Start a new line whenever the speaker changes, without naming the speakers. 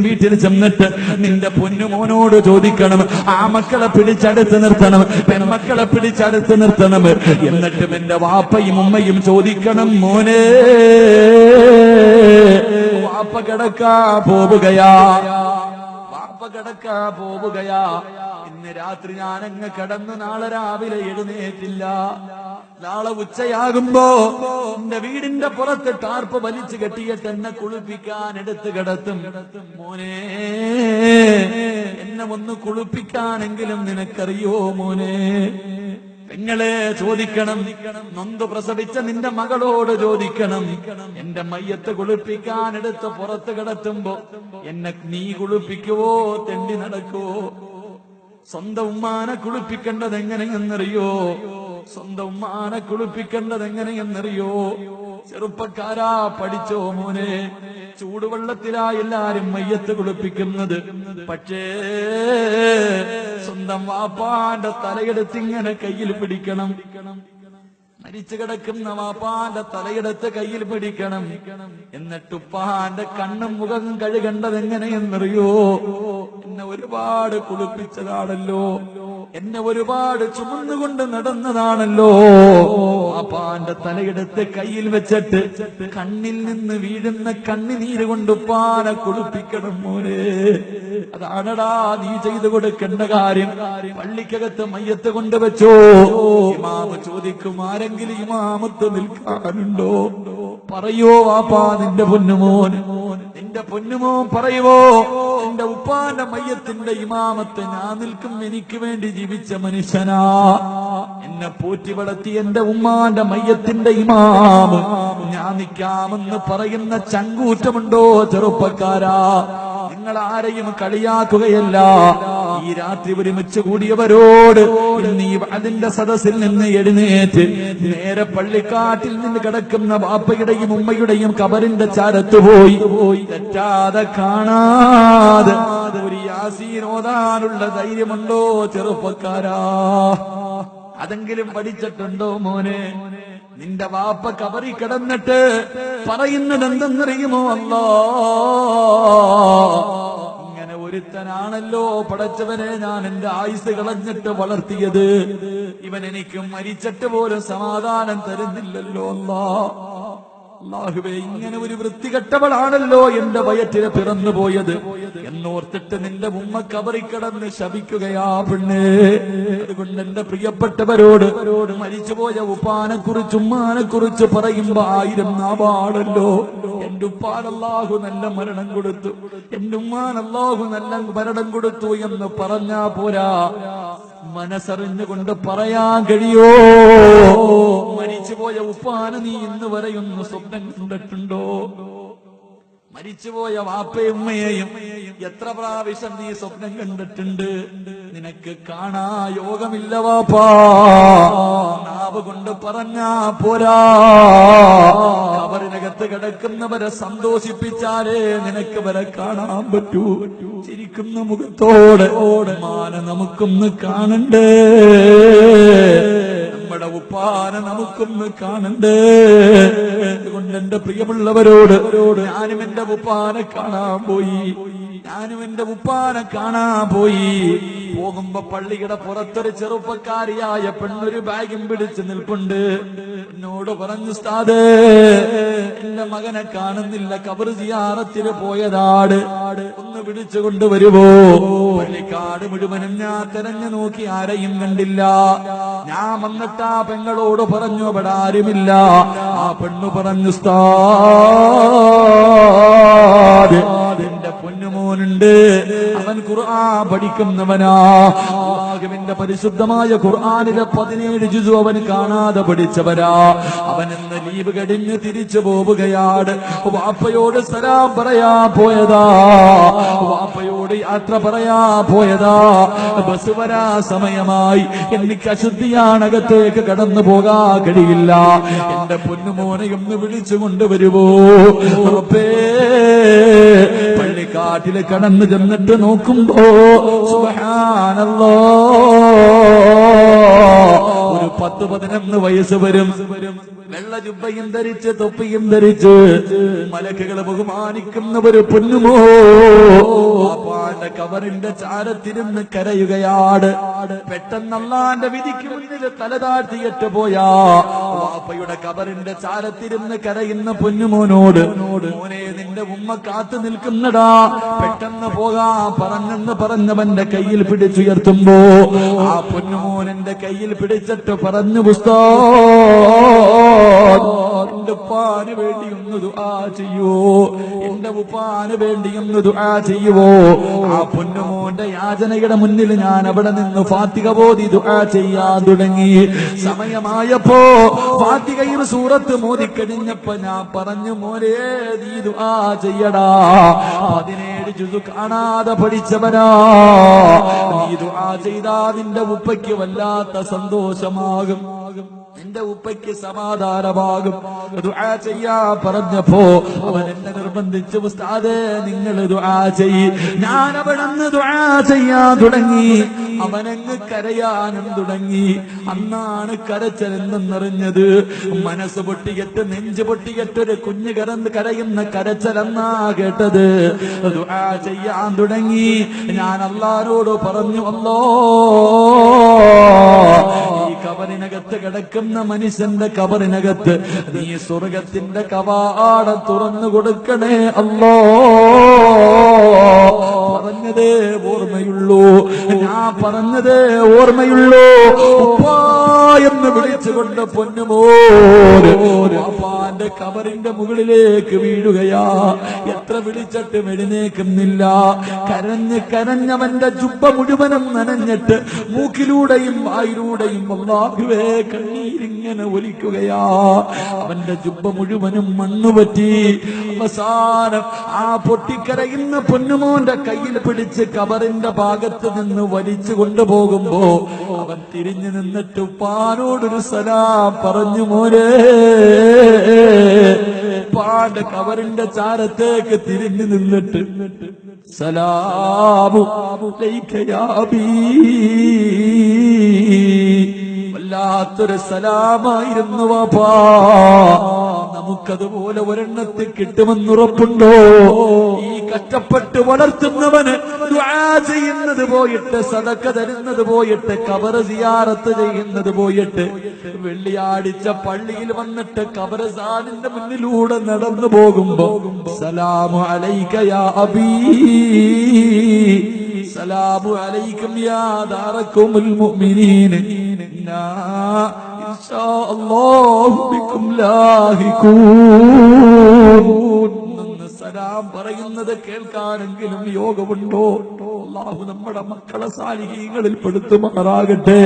വീട്ടിൽ ചെന്നിട്ട് നിന്റെ പൊന്നുമോനോട് ചോദിക്കണം, ആ മക്കളെ പിടിച്ചടുത്ത് നിർത്തണം, പെൺമക്കളെ പിടിച്ചടുത്ത് നിർത്തണം. എന്നിട്ടും എന്റെ വാപ്പയും ഉമ്മയും ചോദിക്കണം, മോനെ വാപ്പ കിടക്കാ പോവുകയാ, വാപ്പ കിടക്കാ പോവുകയാ, ഇന്ന് രാത്രി ഞാനങ്ങ് കിടന്ന് നാളെ രാവിലെ എഴുന്നേറ്റില്ല, നാളെ ഉച്ചയാകുമ്പോ എന്റെ വീടിന്റെ പുറത്ത് ടാർപ്പ് വലിച്ചു കെട്ടിയിട്ട് എന്നെ കുളിപ്പിക്കാൻ എടുത്ത് കിടത്തും. മോനെ എന്നെ ഒന്ന് കുളിപ്പിക്കാനെങ്കിലും നിനക്കറിയോ മോനെ? പെങ്ങളെ ചോദിക്കണം, നൊന്ത് പ്രസവിച്ച നിന്റെ മകളോട് ചോദിക്കണം, എന്റെ മയ്യത്ത് കുളിപ്പിക്കാൻ എടുത്ത് പുറത്ത് കിടത്തുമ്പോ എന്നെ നീ കുളിപ്പിക്കുവോ, തെണ്ടി നടക്കുവോ? സ്വന്തം ഉമ്മാനെ കുളിപ്പിക്കേണ്ടത് എങ്ങനെയെന്നറിയോ? സ്വന്തം ഉമ്മാനെ കുളിപ്പിക്കേണ്ടത് എങ്ങനെയെന്നറിയോ? ചെറുപ്പക്കാരാ, പഠിച്ചോ മോനെ. ചൂടുവെള്ളത്തിലാ എല്ലാരും മയ്യത്ത് കുളിപ്പിക്കുന്നത്, പക്ഷേ സ്വന്തം വാപ്പാന്റെ തലയെടുത്ത് ഇങ്ങനെ കയ്യിൽ പിടിക്കണം. മരിച്ചു കിടക്കുന്ന വാപ്പാന്റെ തലയെടുത്ത് കയ്യിൽ പിടിക്കണം. എന്നിട്ട് ഉപ്പാന്റെ കണ്ണും മുഖം കഴുകേണ്ടത് എങ്ങനെയെന്നറിയോ? എന്നെ ഒരുപാട് കുളിപ്പിച്ചതാണല്ലോ, എന്നെ ഒരുപാട് ചുമന്നുകൊണ്ട് നടന്നതാണല്ലോ. വാപ്പാന്റെ തലയെടുത്ത് കയ്യിൽ വെച്ചിട്ട് കണ്ണിൽ നിന്ന് വീഴുന്ന കണ്ണുനീര് കൊണ്ട് ഉപ്പാനെ കുളിപ്പിക്കണം മോനെ. അതാണടാ നീ ചെയ്തു കൊടുക്കേണ്ട കാര്യം. പള്ളിക്കകത്ത് മയ്യത്ത് കൊണ്ടുവച്ചോ, ഇമാമ് ചോദിക്കും, ആരെങ്കിലും ഇമാമത്ത് നിൽക്കാനുണ്ടോ? പറയോ വാപ്പാ, നിന്റെ പൊന്നുമോൻ, നിന്റെ പൊന്നുമോൻ പറയുവോ, എന്റെ ഉപ്പാന്റെ മയ്യത്തിന്റെ ഇമാമത്ത് ഞാൻ നിൽക്കും, എനിക്ക് വേണ്ടി ജീവിച്ച മനുഷ്യനാ, എന്നെ പോറ്റി വളർത്തി എന്റെ ഉമ്മാന്റെ മയ്യത്തിന്റെ ഇമാമ് ഞാൻ നിൽക്കാമെന്ന് പറയുന്ന ചങ്കൂറ്റമുണ്ടോ ചെറുപ്പക്കാരാ? നിങ്ങൾ ആരെയും കളിയാക്കുകയല്ല. ഈ രാത്രി ഒരുമിച്ച് കൂടിയവരോട് നീ അതിന്റെ സദസ്സിൽ നിന്ന് എഴുന്നേറ്റ് നേരെ പള്ളിക്കാട്ടിൽ നിന്ന് കിടക്കുന്ന വാപ്പയുടെയും ഉമ്മയുടെയും കബറിന്റെ ചാരത്ത് പോയി തെറ്റാതെ കാണാതെ ഒരു യാസീൻ ഓതാനുള്ള ധൈര്യമുണ്ടോ ചെറുപ്പക്കാരാ? അതെങ്കിലും പഠിച്ചിട്ടുണ്ടോ മോനെ? നിന്റെ വാപ്പ കബറി കിടന്നിട്ട് പറയുന്നത് എന്തെന്നറിയുമോ? അല്ലാ, ഇങ്ങനെ ഒരുത്തനാണല്ലോ പടച്ചവനെ ഞാൻ എന്റെ ആയുസ് കളഞ്ഞിട്ട് വളർത്തിയത്, ഇവൻ എനിക്ക് മരിച്ചിട്ട് പോലും സമാധാനം തരുന്നില്ലല്ലോ. അല്ലാഹുവേ, ഇങ്ങനെ ഒരു വൃത്തികെട്ടവളാണല്ലോ എന്റെ വയറ്റിൽ പിറന്നു പോയത് എന്നോർത്തിട്ട് നിന്റെ ഉമ്മ കബറി കിടന്ന് ശപിക്കുകയാ പെണ്ണ്. അതുകൊണ്ട് എന്റെ പ്രിയപ്പെട്ടവരോട് മരിച്ചുപോയ ഉപ്പാനെ കുറിച്ച് ഉമ്മാനെ കുറിച്ച് പറയുമ്പോ 1000 നാവാണല്ലോ. എന്റെ ഉപ്പാൻ അല്ലാഹു നല്ല മരണം കൊടുത്തു, എന്റെ ഉമ്മാൻ അല്ലാഹു നല്ല മരണം കൊടുത്തു എന്ന് പറഞ്ഞാ പോരാ, മനസ്സറിഞ്ഞുകൊണ്ട് പറയാൻ കഴിയോ? മരിച്ചുപോയ ഉപ്പാന് നീ ഇന്ന് വരെയൊന്ന് സ്വപ്നം കണ്ടിട്ടുണ്ടോ? മരിച്ചുപോയ വാപ്പയും ഉമ്മയെയും എത്ര പ്രാവശ്യം നീ സ്വപ്നം കണ്ടിട്ടുണ്ട്? നിനക്ക് കാണാ യോഗമില്ല വാപ്പാ, നാവ് കൊണ്ട് പറഞ്ഞാ പോരാ. കബറിനകത്ത് കിടക്കുന്നവരെ സന്തോഷിപ്പിച്ചാലേ നിനക്ക് വരെ കാണാൻ പറ്റൂ. ചിരിക്കുന്ന മുഖത്തോടെ മാന നമുക്കൊന്ന് കാണണ്ടേ, നമ്മുടെ ഉപ്പാനെ നമുക്കൊന്ന് കാണണ്ടേ. അതുകൊണ്ട് എന്റെ പ്രിയമുള്ളവരോട് ഞാനും എന്റെ ഉപ്പാനെ കാണാൻ പോയി, ഞാനും എന്റെ ഉപ്പാനെ കാണാൻ പോയി. പോകുമ്പോ പള്ളിയുടെ പുറത്തൊരു ചെറുപ്പക്കാരിയായ പെണ്ണൊരു ബാഗും പിടിച്ച് നിൽപ്പുണ്ട്. എന്നോട് പറഞ്ഞു, ഉസ്താദേ എന്റെ മകനെ കാണുന്നില്ല, ഖബർ സിയാറത്തിന് പോയതാണ്, ഒന്ന് വിളിച്ചു കൊണ്ടുവരുമോ? പള്ളിക്കാട് മുഴുവനും ഞാൻ തെരഞ്ഞു നോക്കി, ആരെയും കണ്ടില്ല. ഞാൻ വന്നിട്ട് ആ പെങ്ങളോട് പറഞ്ഞു, അവിടെ ആരുമില്ല. ആ പെണ്ണു പറഞ്ഞു, ഉസ്താദ് എന്റെ പൊന്നുമോനുണ്ട്, അവൻ ഖുർആൻ പഠിക്കുന്നവനാ, അല്ലാഹുവിന്റെ പരിശുദ്ധമായ ഖുർആനിലെ 17 ജുസു അവൻ കാണാതെ പഠിച്ചവനാ. അവൻ ഇന്ന് ലീവ് കഴിഞ്ഞ് തിരിച്ചു പോവുകയാണ്. വാപ്പയോട് സലാം പറയാ പോയതാ, വാപ്പയോട് യാത്ര പറയാ പോയതാ. ബസ് വരാ സമയമായി, എനിക്ക് അശുദ്ധിയാണ്, അകത്തേക്ക് കടന്നു പോകാൻ കഴിയില്ല. എന്റെ പൊന്നുമോനെ ഒന്ന് വിളിച്ചു കൊണ്ടുവരുവോ? പള്ളി കാട്ടില് കടന്നു ചെന്നിട്ട് നോക്കുമ്പോ സുബ്ഹാനല്ലാഹ് ഒരു 10-11 വയസ്സ് വരും. വെള്ള ജുബ്ബയും ധരിച്ച് തൊപ്പിയും ധരിച്ച് മലക്കുകൾ ബഹുമാനിക്കുന്ന ഒരു പൊന്നുമോ വാപ്പാന്റെ കബറിന്റെ ചാരത്തിരുന്ന് കരയുകയാണ്. പെട്ടെന്ന് അല്ലാഹുവിന്റെ വിധിക്ക് മുന്നിൽ തല താഴ്ത്തിയിട്ട് പോയാ വാപ്പയുടെ കബറിന്റെ ചാരത്തിരുന്ന് കരയുന്ന പൊന്നുമോനോട്, മോനെ നിന്റെ ഉമ്മ കാത്തു നിൽക്കുന്നടാ, പെട്ടെന്ന് പോകാ പറഞ്ഞെന്ന് പറഞ്ഞവന്റെ കയ്യിൽ പിടിച്ചുയർത്തുമ്പോ ആ പൊന്നുമോൻ എന്റെ കയ്യിൽ പിടിച്ചിട്ട് പറഞ്ഞു, എന്റെ ഉപ്പാന് വേണ്ടി ഒന്ന് ദുആ ചെയ്യോ, എന്റെ ഉപ്പാന് വേണ്ടി ഒന്ന് ദുആ ചെയ്യുവോ? ആ പൊന്നുമോന്റെ യാചനയുടെ മുന്നിൽ ഞാൻ അവിടെ നിന്ന് ഫാത്തിഹ ഓതി ദുആ ചെയ്യാൻ തുടങ്ങി. സമയമായപ്പോ ഫാത്തിഹയിൽ സൂറത്ത് മോദിക്കഴിഞ്ഞപ്പോ ഞാൻ പറഞ്ഞു, മോനെ നീ ദുആ ചെയ്യടാ, 17 ജുസ് കാണാതെ പഠിച്ചവനാ, നീ ദുആ ചെയ്താ നിന്റെ ഉപ്പയ്ക്ക് വല്ലാത്ത സന്തോഷമാകും, നിന്റെ ഉപ്പയ്ക്ക് സമാധാനമാകും. ദുആ ചെയ്യാ പറഞ്ഞപ്പോ അവൻ എന്നെ നിർബന്ധിച്ചു, ഉസ്താദേ നിങ്ങൾ ദുആ ചെയ്യ്. ഞാൻ അവിടുന്ന് ദുആ ചെയ്യാൻ തുടങ്ങി. അവനങ്ങ് കരയാനും തുടങ്ങി. അന്നാണ് കരച്ചലെന്നറിഞ്ഞത്. മനസ്സ് പൊട്ടിയിട്ട് നെഞ്ച് പൊട്ടിയിട്ട് ഒരു കുഞ്ഞ് കരയുന്ന കരച്ചലെന്നാ കേട്ടത്. ദുആ ചെയ്യാൻ തുടങ്ങി. ഞാൻ അല്ലാഹുവോട് പറഞ്ഞു, അല്ലാഹ് ഈ കബറിനകത്ത് കിടക്കുന്ന മനുഷ്യന്റെ കബറിനകത്ത് നീ സ്വർഗത്തിന്റെ കവാടം തുറന്നു കൊടുക്കണേ അല്ലാഹ്. പറഞ്ഞതേ ഓർമ്മയുള്ളൂ, ഞാൻ പറഞ്ഞതേ ഓർമ്മയുള്ളൂ. ഉപ്പാ എന്ന് വിളിച്ചുകൊണ്ട് പൊന്നുമോന്റെ കബറിന്റെ മുകളിലേക്ക് വീഴുകയാ. എത്ര വിളിച്ചിട്ടും എഴുന്നേക്കുന്നില്ല. കരഞ്ഞവന്റെ ജുബ്ബ മുഴുവനും നനഞ്ഞിട്ട് മൂക്കിലൂടെയും വായിലൂടെയും അല്ലാഹുവേ കണ്ണീരിങ്ങനെ ഒലിക്കുകയാ. അവന്റെ ജുബ്ബ മുഴുവനും മണ്ണുപറ്റി. അവസാനം ആ പൊട്ടിക്കരയുന്ന പൊന്നുമോന്റെ കയ്യിൽ പിടിച്ച് കബറിന്റെ ഭാഗത്ത് നിന്ന് വലിച്ചു കൊണ്ടുപോകുമ്പോ അവൻ തിരിഞ്ഞു നിന്നിട്ട് ഉപ്പാനോടൊരു സലാം പറഞ്ഞു, മോനെ. ഉപ്പാന്റെ കബറിന്റെ ചാരത്തേക്ക് തിരിഞ്ഞു നിന്നിട്ട് സലാമു അലൈക യാ അബീ, വല്ലാത്തൊരു സലാമായിരുന്നു വാപ്പാ. നമുക്കതുപോലെ ഒരെണ്ണത്തിൽ കിട്ടുമെന്നുറപ്പുണ്ടോ? ഈ കഷ്ടപ്പെട്ട് വളർത്തുന്നവന് ദുആ ചെയ്യുന്നത് പോയിട്ട്, സദഖ തരുന്നത് പോയിട്ട്, ഖബർ സിയാറത്ത് ചെയ്യുന്നത് പോയിട്ട്, വെള്ളിയാഴ്ച പള്ളിയിൽ വന്നിട്ട് ഖബർസ്ഥാനിന്റെ മുന്നിലൂടെ നടന്നു പോകുമ്പോ സലാമു അലൈക യാ അബീ, സലാമു അലൈക്കും യാ ദാറക്കുമുൽ മുഅ്മിനീൻ, ഇന്നാ ഇൻഷാ അല്ലാഹു ബിക്കും ലാഹിഖൂൻ. സലാം പറയുന്നത് കേൾക്കാനെങ്കിലും യോഗമുണ്ടോ? അല്ലാഹു നമ്മുടെ മക്കളെ സാലിഹീങ്ങളിൽ പെടുത്തുമാറാകട്ടെ.